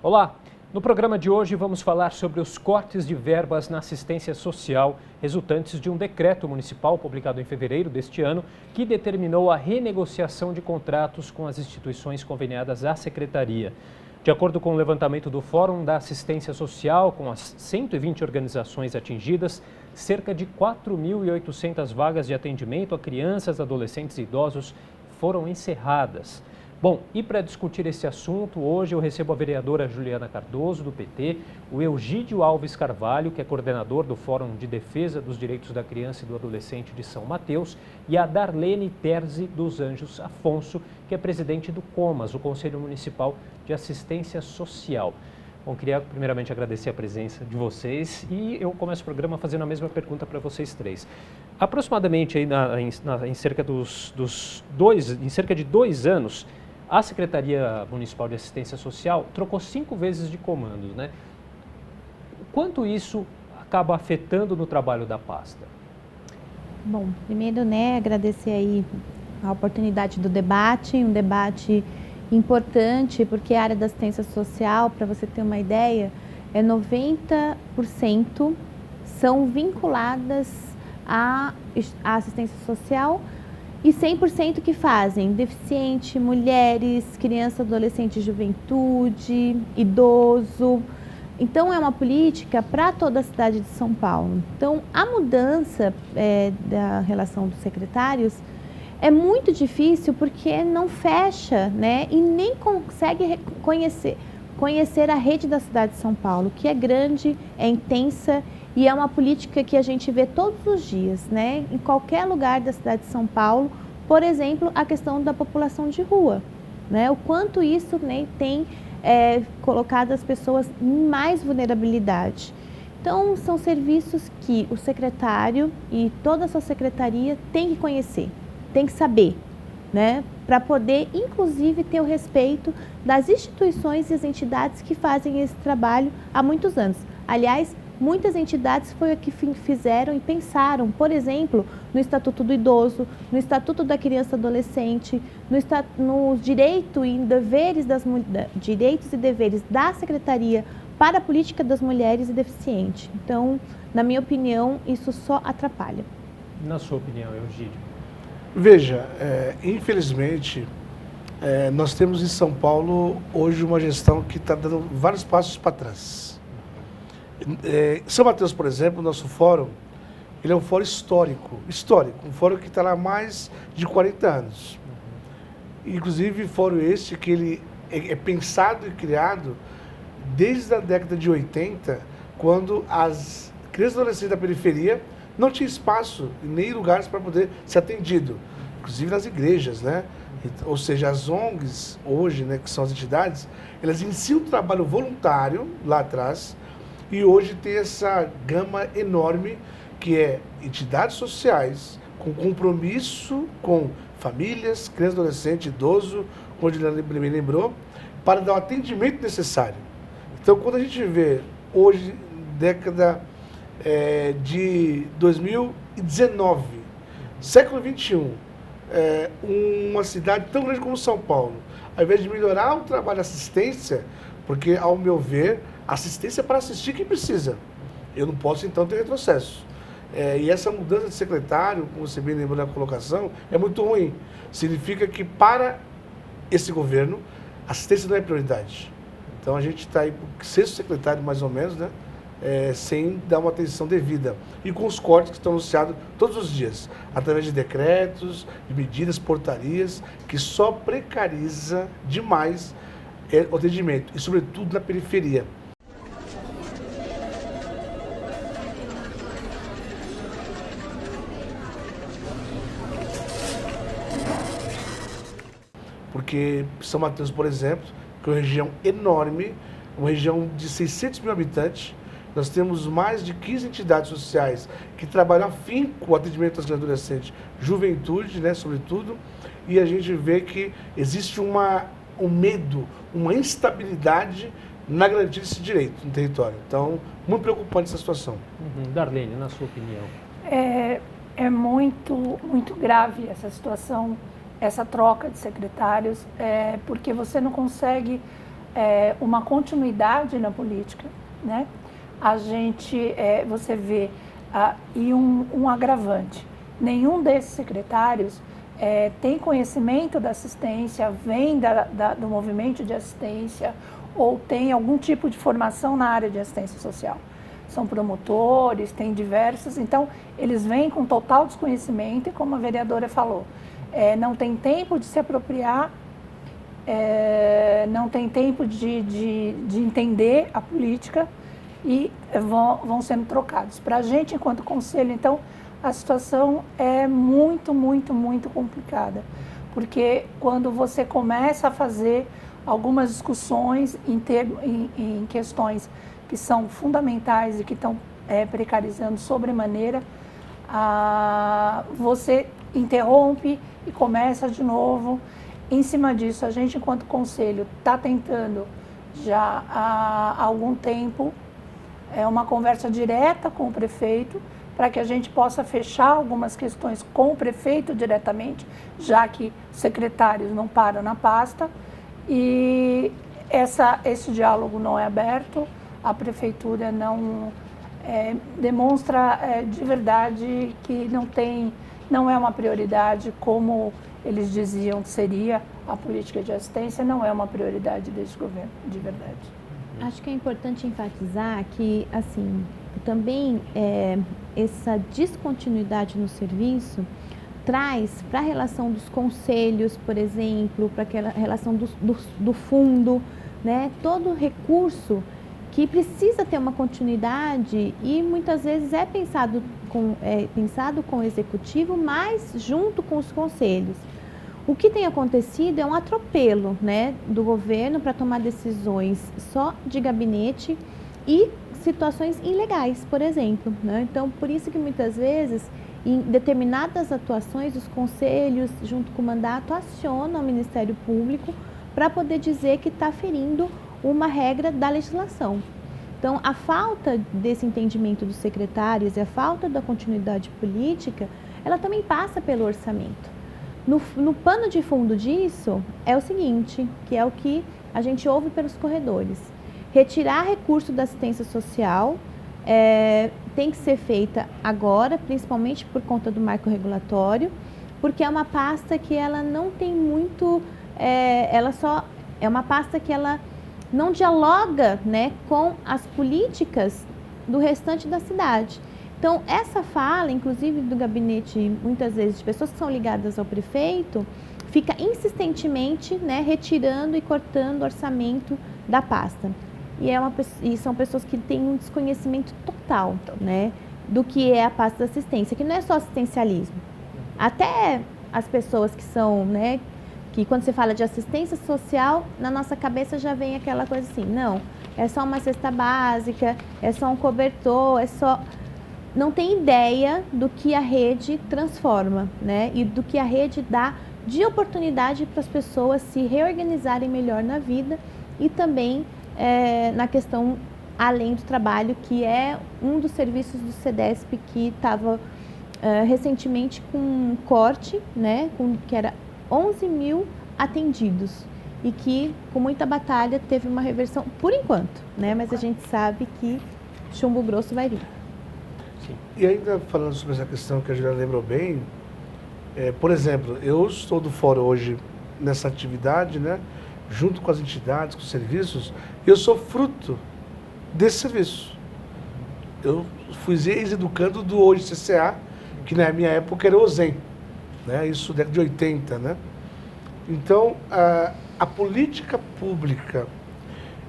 Olá! No programa de hoje vamos falar sobre os cortes de verbas na assistência social resultantes de um decreto municipal publicado em fevereiro deste ano que determinou a renegociação de contratos com as instituições conveniadas à Secretaria. De acordo com o levantamento do Fórum da Assistência Social, com as 120 organizações atingidas, cerca de 4.800 vagas de atendimento a crianças, adolescentes e idosos foram encerradas. Bom, e para discutir esse assunto, hoje eu recebo a vereadora Juliana Cardoso, do PT, o Eugídio Alves Carvalho, que é coordenador do Fórum de Defesa dos Direitos da Criança e do Adolescente de São Mateus, e a Darlene Terzi dos Anjos Afonso, que é presidente do COMAS, o Conselho Municipal de Assistência Social. Bom, queria primeiramente agradecer a presença de vocês e eu começo o programa fazendo a mesma pergunta para vocês três. Aproximadamente aí em cerca de 2 anos, a Secretaria Municipal de Assistência Social trocou 5 vezes de comandos, né? Quanto isso acaba afetando no trabalho da pasta? Bom, primeiro, agradecer aí a oportunidade do debate, um debate importante, porque a área da assistência social, para você ter uma ideia, 90% são vinculadas à assistência social e 100% que fazem deficiente, mulheres, criança, adolescente, juventude, idoso. Então, é uma política para toda a cidade de São Paulo. Então, a mudança da relação dos secretários é muito difícil porque não fecha, e nem consegue conhecer a rede da cidade de São Paulo, que é grande, é intensa e é uma política que a gente vê todos os dias, em qualquer lugar da cidade de São Paulo. Por exemplo, a questão da população de rua, o quanto isso tem colocado as pessoas em mais vulnerabilidade. Então, são serviços que o secretário e toda a sua secretaria tem que conhecer, tem que saber, para poder, inclusive, ter o respeito das instituições e as entidades que fazem esse trabalho há muitos anos. Aliás, muitas entidades foi o que fizeram e pensaram, por exemplo, no Estatuto do Idoso, no Estatuto da Criança e Adolescente, nos direitos e deveres da Secretaria para a Política das Mulheres e Deficientes. Então, na minha opinião, isso só atrapalha. Na sua opinião, Eugídio? Veja, infelizmente, nós temos em São Paulo hoje uma gestão que está dando vários passos para trás. São Mateus, por exemplo, nosso fórum, ele é um fórum histórico, um fórum que está lá há mais de 40 anos. Inclusive, fórum este que ele é pensado e criado desde a década de 80, quando as crianças e adolescentes da periferia não tinham espaço nem lugares para poder ser atendido, inclusive nas igrejas, Ou seja, as ONGs hoje, que são as entidades, elas iniciam um trabalho voluntário lá atrás e hoje tem essa gama enorme que é entidades sociais com compromisso com famílias, crianças, adolescentes, idoso, como a Juliana me lembrou, para dar o atendimento necessário. Então, quando a gente vê hoje, década de 2019, século XXI, uma cidade tão grande como São Paulo, ao invés de melhorar o trabalho de assistência, porque, ao meu ver, assistência é para assistir quem precisa. Eu não posso, então, ter retrocesso. E essa mudança de secretário, como você bem lembrou na colocação, é muito ruim. Significa que, para esse governo, assistência não é prioridade. Então, a gente está aí com o 6º secretário, mais ou menos, sem dar uma atenção devida. E com os cortes que estão anunciados todos os dias, através de decretos, de medidas, portarias, que só precariza demais o atendimento, e sobretudo na periferia. Porque São Mateus, por exemplo, que é uma região enorme, uma região de 600 mil habitantes, nós temos mais de 15 entidades sociais que trabalham afinco o atendimento às crianças e adolescentes, juventude, sobretudo, e a gente vê que existe um medo, uma instabilidade na garantia desse direito no território. Então, muito preocupante essa situação. Darlene, na sua opinião? É muito grave essa situação, essa troca de secretários, porque você não consegue uma continuidade na política, né? A gente, você vê, e um agravante, nenhum desses secretários tem conhecimento da assistência, vem do movimento de assistência ou tem algum tipo de formação na área de assistência social. São promotores, tem diversos, então eles vêm com total desconhecimento e, como a vereadora falou, não tem tempo de se apropriar, não tem tempo de entender a política e vão sendo trocados. Para a gente, enquanto conselho, então, a situação é muito, muito, muito complicada, porque quando você começa a fazer algumas discussões em questões que são fundamentais e que estão precarizando sobremaneira, você interrompe e começa de novo. Em cima disso, a gente, enquanto conselho, está tentando já há algum tempo uma conversa direta com o prefeito, para que a gente possa fechar algumas questões com o prefeito diretamente, já que os secretários não param na pasta, e esse diálogo não é aberto, a prefeitura não demonstra de verdade que não é uma prioridade como eles diziam que seria a política de assistência, não é uma prioridade desse governo, de verdade. Acho que é importante enfatizar que, assim, também essa descontinuidade no serviço traz para a relação dos conselhos, por exemplo, para aquela relação do fundo, né, todo recurso que precisa ter uma continuidade e muitas vezes é pensado com o executivo, mas junto com os conselhos. O que tem acontecido é um atropelo, né, do governo para tomar decisões só de gabinete e situações ilegais, por exemplo, né? Então, por isso que muitas vezes, em determinadas atuações, os conselhos, junto com o mandato, acionam o Ministério Público para poder dizer que está ferindo uma regra da legislação. Então, a falta desse entendimento dos secretários e a falta da continuidade política, ela também passa pelo orçamento. No pano de fundo disso é o seguinte, que é o que a gente ouve pelos corredores. Retirar recurso da assistência social tem que ser feita agora, principalmente por conta do marco regulatório, porque é uma pasta que ela não tem muito, é uma pasta que ela não dialoga, né, com as políticas do restante da cidade. Então, essa fala, inclusive do gabinete, muitas vezes, de pessoas que são ligadas ao prefeito, fica insistentemente, né, retirando e cortando o orçamento da pasta. E são pessoas que têm um desconhecimento total, né, do que é a pasta da assistência, que não é só assistencialismo. Até as pessoas que são, né, que quando você fala de assistência social, na nossa cabeça já vem aquela coisa assim, não, é só uma cesta básica, é só um cobertor, não tem ideia do que a rede transforma, né? E do que a rede dá de oportunidade para as pessoas se reorganizarem melhor na vida e também na questão além do trabalho, que é um dos serviços do CEDESP que estava recentemente com um corte, né? Que era 11 mil atendidos e que com muita batalha teve uma reversão por enquanto, né? Mas a gente sabe que chumbo grosso vai vir. E ainda falando sobre essa questão que a Juliana lembrou bem, por exemplo, eu estou do fórum hoje nessa atividade, né, junto com as entidades, com os serviços, e eu sou fruto desse serviço. Eu fui ex-educando do hoje CCA, que na minha época era o OZEM, né, isso década de 80, né? Então, a política pública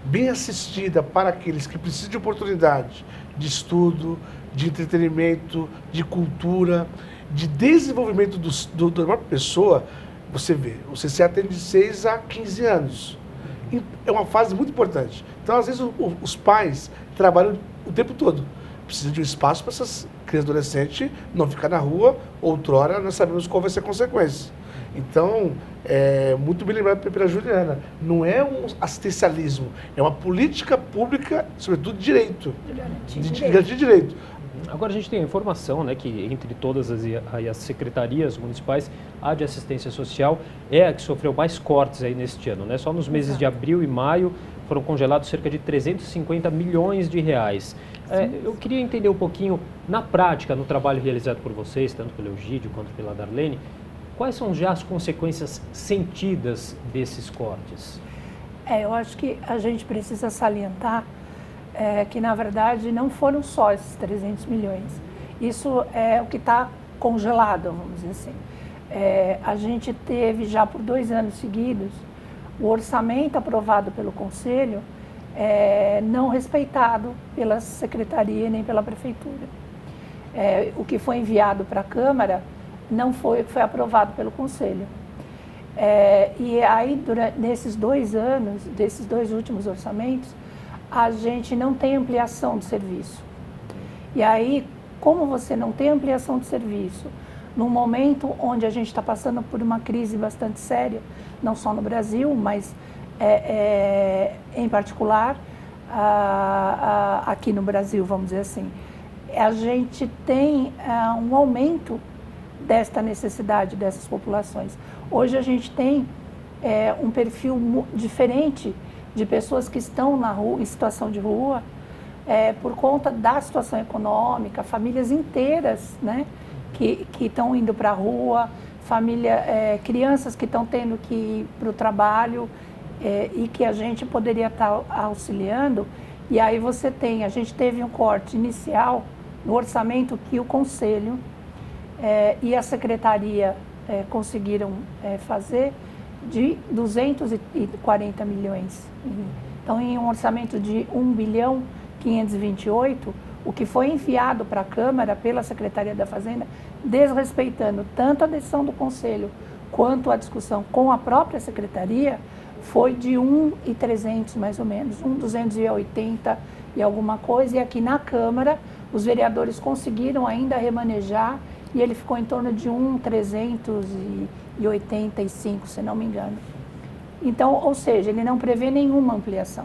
bem assistida para aqueles que precisam de oportunidade de estudo, de entretenimento, de cultura, de desenvolvimento da própria pessoa, você vê, o CCA tem de 6 a 15 anos. E é uma fase muito importante. Então, às vezes, os pais trabalham o tempo todo. Precisa de um espaço para essas crianças e adolescentes não ficar na rua. Outrora, nós sabemos qual vai ser a consequência. Então, muito bem lembrado pela Juliana, não é um assistencialismo, é uma política pública, sobretudo de direito. De direito. Agora a gente tem a informação, né, que entre todas as secretarias municipais, a de assistência social é a que sofreu mais cortes aí neste ano, né? Só nos meses de abril e maio foram congelados cerca de 350 milhões de reais. Eu queria entender um pouquinho, na prática, no trabalho realizado por vocês, tanto pelo Eugídio quanto pela Darlene, quais são já as consequências sentidas desses cortes? Eu acho que a gente precisa salientar que, na verdade, não foram só esses 300 milhões. Isso é o que está congelado, vamos dizer assim. A gente teve já por 2 anos seguidos o orçamento aprovado pelo Conselho não respeitado pela Secretaria nem pela Prefeitura. O que foi enviado para a Câmara não foi aprovado pelo Conselho. E aí, nesses 2 anos, desses 2 últimos orçamentos, a gente não tem ampliação de serviço. E aí, como você não tem ampliação de serviço, num momento onde a gente está passando por uma crise bastante séria, não só no Brasil, mas em particular aqui no Brasil, vamos dizer assim, a gente tem um aumento desta necessidade dessas populações. Hoje a gente tem um perfil diferente de pessoas que estão na rua, em situação de rua, por conta da situação econômica, famílias inteiras, né, que estão indo para a rua, crianças que estão tendo que ir para o trabalho e que a gente poderia estar auxiliando. E aí a gente teve um corte inicial no orçamento que o Conselho e a Secretaria conseguiram fazer de 240 milhões. Então, em um orçamento de 1.528 bilhão, o que foi enviado para a Câmara pela Secretaria da Fazenda, desrespeitando tanto a decisão do Conselho quanto a discussão com a própria Secretaria, foi de 1.300 mais ou menos, 1.280 e alguma coisa. E aqui na Câmara, os vereadores conseguiram ainda remanejar e ele ficou em torno de 1.385, se não me engano. Então, ou seja, ele não prevê nenhuma ampliação.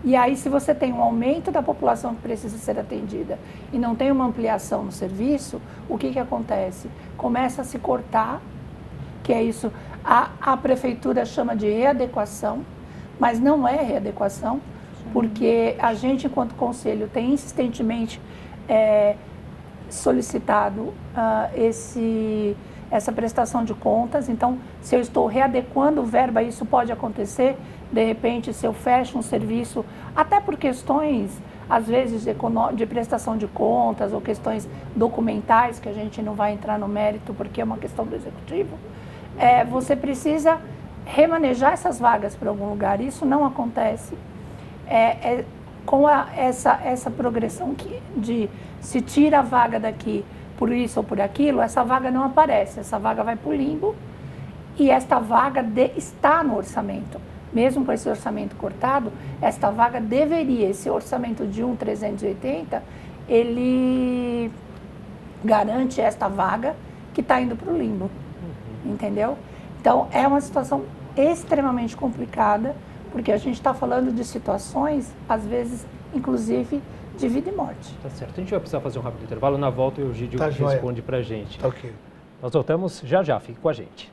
E aí, se você tem um aumento da população que precisa ser atendida e não tem uma ampliação no serviço, o que acontece? Começa a se cortar, que é isso, a Prefeitura chama de readequação, mas não é readequação, porque a gente, enquanto Conselho, tem insistentemente solicitado essa prestação de contas. Então, se eu estou readequando verba, isso pode acontecer, de repente, se eu fecho um serviço, até por questões, às vezes, de prestação de contas ou questões documentais, que a gente não vai entrar no mérito porque é uma questão do Executivo, você precisa remanejar essas vagas para algum lugar. Isso não acontece com essa progressão de se tira a vaga daqui por isso ou por aquilo, essa vaga não aparece, essa vaga vai para o limbo e esta vaga está no orçamento. Mesmo com esse orçamento cortado, esta vaga deveria, esse orçamento de 1.380, ele garante esta vaga que está indo para o limbo, entendeu? Então, é uma situação extremamente complicada, porque a gente está falando de situações, às vezes, inclusive, de vida e morte. Tá certo. A gente vai precisar fazer um rápido intervalo. Na volta, o Eugídio responde para a gente. Tá ok. Nós voltamos já já. Fique com a gente.